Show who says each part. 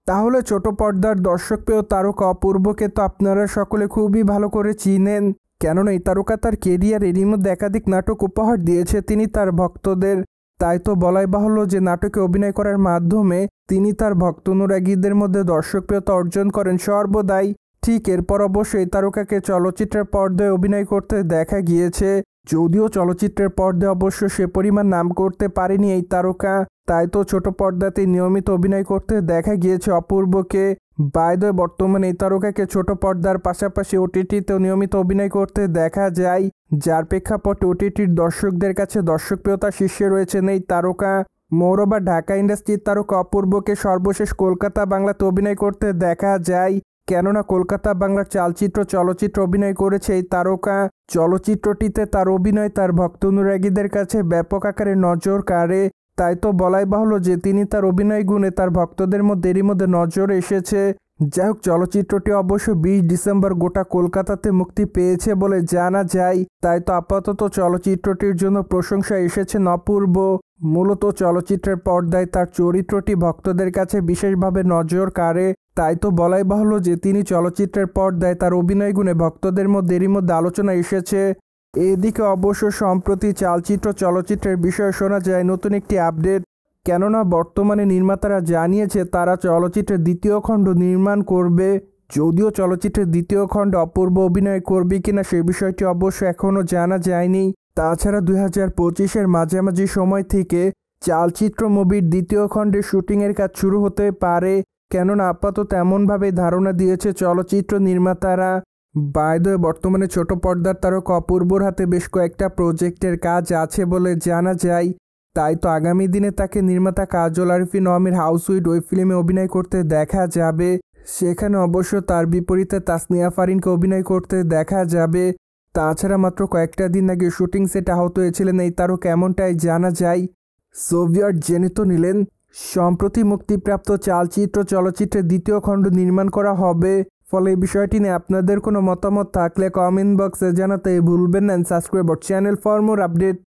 Speaker 1: তাহলে ছোট পর্দার দর্শকপ্রিয় তারকা অপূর্বকে তো আপনারা সকলে খুবই ভালো করে চিনেন, কেননা এই তারকা তার কেরিয়ার এরই মধ্যে একাধিক নাটক উপহার দিয়েছে তিনি তার ভক্তদের। তাই তো বলাই বাহুল্য যে নাটকে অভিনয় করার মাধ্যমে তিনি তার ভক্ত অনুরাগীদের মধ্যে দর্শকপ্রিয়তা অর্জন করেন সর্বদাই। ঠিক এরপর অবশ্য এই তারকাকে চলচ্চিত্রের পর্দায় অভিনয় করতে দেখা গিয়েছে, যদিও চলচ্চিত্রের পর্দায় অবশ্য সে পরিমাণ নাম করতে পারেনি এই তারকা। তাই তো ছোট পর্দাতে নিয়মিত অভিনয় করতে দেখা গিয়েছে অপূর্বকে। বাই দ্য ওয়ে, বর্তমানে এই তারকাকে ছোট পর্দার পাশাপাশি ওটিটিতেও নিয়মিত অভিনয় করতে দেখা যায়, যার প্রেক্ষাপটে ওটিটির দর্শকদের কাছে দর্শকপ্রিয়তা শীর্ষে রয়েছেন এই তারকা। মোরবা ঢাকা ইন্ডাস্ট্রির তারকা অপূর্বকে সর্বশেষ কলকাতা বাংলাতে অভিনয় করতে দেখা যায়, কেননা কলকাতা বাংলার চলচ্চিত্র অভিনয় করেছে এই তারকা। চলচ্চিত্রটিতে তার অভিনয় তার ভক্ত অনুরাগীদের কাছে ব্যাপক আকারে নজর কাড়ে। তাই তো বলাই বাহুল্য যে তিনি তার অভিনয় গুণে তার ভক্তদের মধ্যে এরই মধ্যে নজর এসেছে। যাই হোক, চলচ্চিত্রটি অবশ্য 20 ডিসেম্বর গোটা কলকাতাতে মুক্তি পেয়েছে বলে জানা যায়। তাই তো আপাতত চলচ্চিত্রটির জন্য প্রশংসা এসেছেন অপূর্ব। মূলত চলচ্চিত্রের পর্দায় তার চরিত্রটি ভক্তদের কাছে বিশেষভাবে নজর কাড়ে। তাই তো বলাই বাহুল্য যে তিনি চলচ্চিত্রের পর্দায় তার অভিনয় গুণে ভক্তদের মধ্যে এরই মধ্যে আলোচনা এসেছে। এদিকে অবশ্য সম্প্রতি চলচ্চিত্রের বিষয়ে শোনা যায় নতুন একটি আপডেট, কেননা বর্তমানে নির্মাতারা জানিয়েছে তারা চলচ্চিত্রের দ্বিতীয় খণ্ড নির্মাণ করবে। যদিও চলচ্চিত্রের দ্বিতীয় খণ্ডে অপূর্ব অভিনয় করবে কিনা সে বিষয়টি অবশ্য এখনও জানা যায়নি। তাছাড়া 2025-এর মাঝামাঝি সময় থেকে চালচিত্র মুভির দ্বিতীয় খণ্ডের শুটিংয়ের কাজ শুরু হতে পারে, কেননা আপাতত এমনভাবে ধারণা দিয়েছে চলচ্চিত্র নির্মাতারা। বাই দ্য ওয়ে, বর্তমানে ছোট পর্দার তারকা অপূর্বর হাতে বেশ কয়েকটা প্রজেক্টের কাজ আছে বলে জানা যায়। তাই তো আগামী দিনে তাকে নির্মাতা কাজল আরিফিন নওমীর হাউসউইড ওই ফিল্মে অভিনয় করতে দেখা যাবে। সেখানে অবশ্য তার বিপরীতে তাসনিয়া ফারিনকে অভিনয় করতে দেখা যাবে। তাছাড়া মাত্র কয়েকটা দিন আগে শুটিং সেটে আহত হয়েছিলেন এই তারকা, এমনটাই জানা যায়। সোভিয়েট জেনে তো নিলেন সম্প্রতি মুক্তিপ্রাপ্ত চলচ্চিত্রের দ্বিতীয় খণ্ড নির্মাণ করা হবে। ফলে এই বিষয়টি নিয়ে আপনাদের কোনো মতামত থাকলে কমেন্ট বক্সে জানাতে ভুলবেন না। Subscribe our channel for more update.